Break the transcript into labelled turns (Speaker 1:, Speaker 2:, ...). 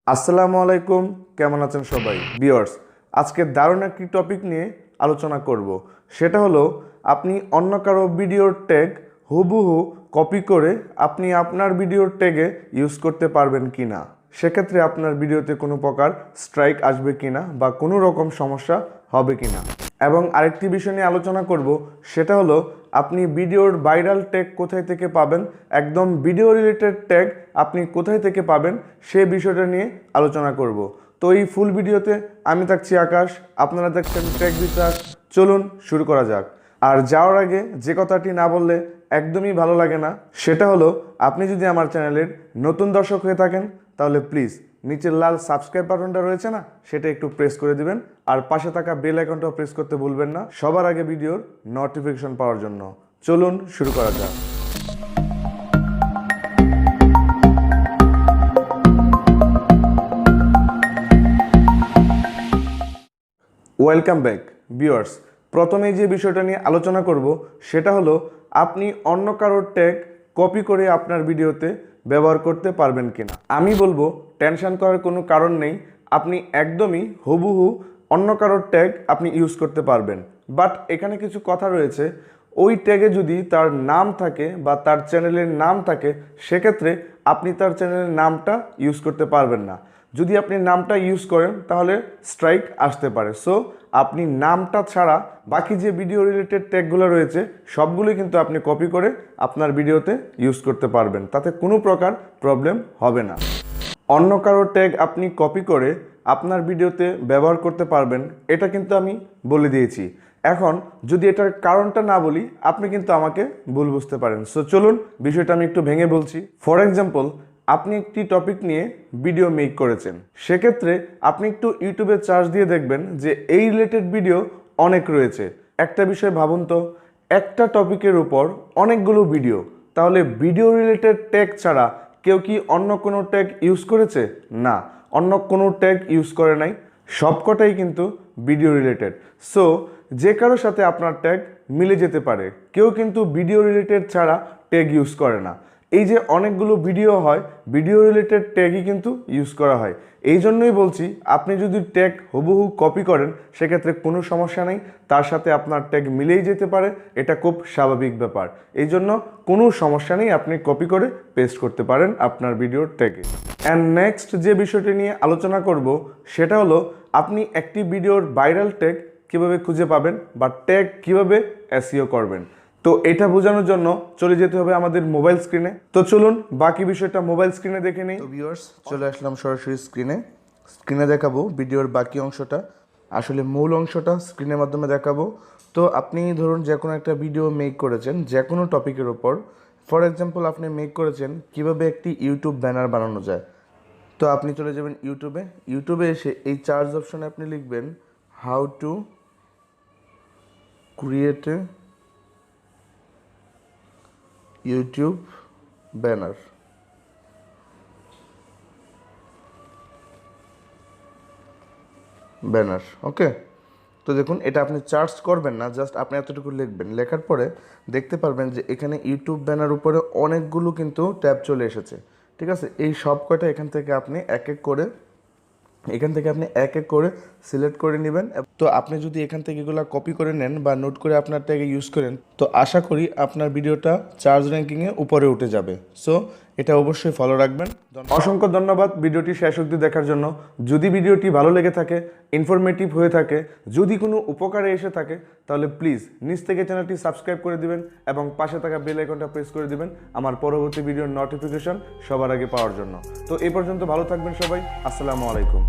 Speaker 1: আসসালামু আলাইকুম, কেমন আছেন সবাই ভিউয়ার্স? আজকে দারুণ একটি টপিক নিয়ে আলোচনা করব। সেটা হলো আপনি অন্য কারো ভিডিওর ট্যাগ হুবহু কপি করে আপনি আপনার ভিডিওর ট্যাগে ইউজ করতে পারবেন কি না, সেক্ষেত্রে আপনার ভিডিওতে কোনো প্রকার স্ট্রাইক আসবে কি না বা কোনো রকম সমস্যা হবে কি না। এবং আরেকটি বিষয় নিয়ে আলোচনা করব, সেটা হলো আপনি ভিডিওর ভাইরাল ট্যাগ কোথায় থেকে পাবেন, একদম ভিডিও রিলেটেড ট্যাগ আপনি কোথায় থেকে পাবেন সেই বিষয়টা নিয়ে আলোচনা করব। তো এই ফুল ভিডিওতে আমি থাকছি আকাশ, আপনারা দেখছেন টেক বিট্রাস্ট। চলুন শুরু করা যাক। আর যাওয়ার আগে যে কথাটি না বললে একদমই ভালো লাগে না, সেটা হলো আপনি যদি আমার চ্যানেলের নতুন দর্শক হয়ে থাকেন তাহলে প্লিজ নিচের লাল সাবস্ক্রাইব বাটনটা রয়েছে না, সেটা একটু প্রেস করে দিবেন। আর পাশে থাকা বেল আইকনটাও প্রেস করতে ভুলবেন না সবার আগে ভিডিওর নোটিফিকেশন পাওয়ার জন্য। চলুন শুরু করা যাক। Welcome back viewers. প্রথমে যে বিষয়টা নিয়ে আলোচনা করব সেটা হলো আপনি অন্য কারোর ট্যাগ কপি করে আপনার ভিডিওতে ব্যবহার করতে পারবেন কিনা। আমি বলবো টেনশন করার কোনো কারণ নেই, আপনি একদমই হুবহু অন্য কারোর ট্যাগ আপনি ইউজ করতে পারবেন। বাট এখানে কিছু কথা রয়েছে, ওই ট্যাগে যদি তার নাম থাকে বা তার চ্যানেলের নাম থাকে সেক্ষেত্রে আপনি তার চ্যানেলের নামটা ইউজ করতে পারবেন না। যদি আপনি নামটা ইউজ করেন তাহলে স্ট্রাইক আসতে পারে। সো আপনি নামটা ছাড়া বাকি যে ভিডিও রিলেটেড ট্যাগগুলো রয়েছে সবগুলোই কিন্তু আপনি কপি করে আপনার ভিডিওতে ইউজ করতে পারবেন, তাতে কোনো প্রকার প্রবলেম হবে না। অন্য কারো ট্যাগ আপনি কপি করে আপনার ভিডিওতে ব্যবহার করতে পারবেন, এটা কিন্তু আমি বলে দিয়েছি। এখন যদি এটার কারণটা না বলি আপনি কিন্তু আমাকে ভুল বুঝতে পারেন। সো চলুন বিষয়টা আমি একটু ভেঙে বলছি। ফর এক্সাম্পল, আপনি একটি টপিক নিয়ে ভিডিও মেক করেছেন, সেক্ষেত্রে আপনি একটু ইউটিউবে সার্চ দিয়ে দেখবেন যে এই রিলেটেড ভিডিও অনেক রয়েছে। একটা বিষয় ভাবুন তো, একটা টপিকের উপর অনেকগুলো ভিডিও, তাহলে ভিডিও রিলেটেড ট্যাগ ছাড়া কেউ কি অন্য কোনো ট্যাগ ইউজ করেছে? না, অন্য কোনো ট্যাগ ইউজ করে নাই, সবকটাই কিন্তু ভিডিও রিলেটেড। সো যে কারোর সাথে আপনার ট্যাগ মিলে যেতে পারে, কেউ কিন্তু ভিডিও রিলেটেড ছাড়া ট্যাগ ইউজ করে না। এই যে অনেকগুলো ভিডিও হয়, ভিডিও রিলেটেড ট্যাগই কিন্তু ইউজ করা হয়। এই জন্যই বলছি আপনি যদি ট্যাগ হুবহু কপি করেন সেক্ষেত্রে কোনো সমস্যা নেই, তার সাথে আপনার ট্যাগ মিলেই যেতে পারে, এটা খুব স্বাভাবিক ব্যাপার। এই জন্য কোনো সমস্যা নেই, আপনি কপি করে পেস্ট করতে পারেন আপনার ভিডিওর ট্যাগে। অ্যান্ড নেক্সট যে বিষয়টি নিয়ে আলোচনা করব সেটা হলো আপনি একটি ভিডিওর ভাইরাল ট্যাগ কীভাবে খুঁজে পাবেন বা ট্যাগ কীভাবে এসইও করবেন। তো এটা বোঝানোর জন্য চলে যেতে হবে আমাদের মোবাইল স্ক্রিনে। তো চলুন বাকি বিষয়টা মোবাইল স্ক্রিনে দেখে নেই। তো ভিউয়ার্স, চলে আসলাম সরাসরি স্ক্রিনে দেখাবো ভিডিওর বাকি অংশটা, আসলে মূল অংশটা স্ক্রিনের মাধ্যমে দেখাবো। তো আপনি ধরুন যে কোনো একটা ভিডিও মেক করেছেন যে কোনো টপিকের ওপর। ফর এক্সাম্পল, আপনি মেক করেছেন কিভাবে একটি ইউটিউব ব্যানার বানানো যায়। তো আপনি চলে যাবেন ইউটিউবে এসে এই সার্চ অপশনে আপনি লিখবেন how to create a YouTube banner. Okay. তো দেখুন, এটা আপনি সার্চ করবেন না, জাস্ট আপনি এতটুকু লিখবেন। লেখার পরে দেখতে পারবেন যে এখানে ইউটিউব ব্যানার উপরে অনেকগুলো কিন্তু ট্যাব চলে এসেছে। ঠিক আছে, এই সব কয়টা এখান থেকে আপনি এক এক করে সিলেক্ট করে নেবেন। তো আপনি যদি এখান থেকে এগুলো কপি করে নেন বা নোট করে আপনার ট্যাগে ইউজ করেন, তো আশা করি আপনার ভিডিওটা সার্চ র্যাঙ্কিংয়ে উপরে উঠে যাবে। সো এটা অবশ্যই ফলো রাখবেন। অসংখ্য ধন্যবাদ ভিডিওটি শেষ অবধি দেখার জন্য। যদি ভিডিওটি ভালো লেগে থাকে, ইনফরমেটিভ হয়ে থাকে, যদি কোনো উপকারে এসে থাকে, তাহলে প্লিজ নিচ থেকে চ্যানেলটি সাবস্ক্রাইব করে দিবেন এবং পাশে থাকা বেল আইকনটা প্রেস করে দিবেন আমার পরবর্তী ভিডিওর নোটিফিকেশন সবার আগে পাওয়ার জন্য। তো এই পর্যন্ত ভালো থাকবেন সবাই। আসসালামু আলাইকুম।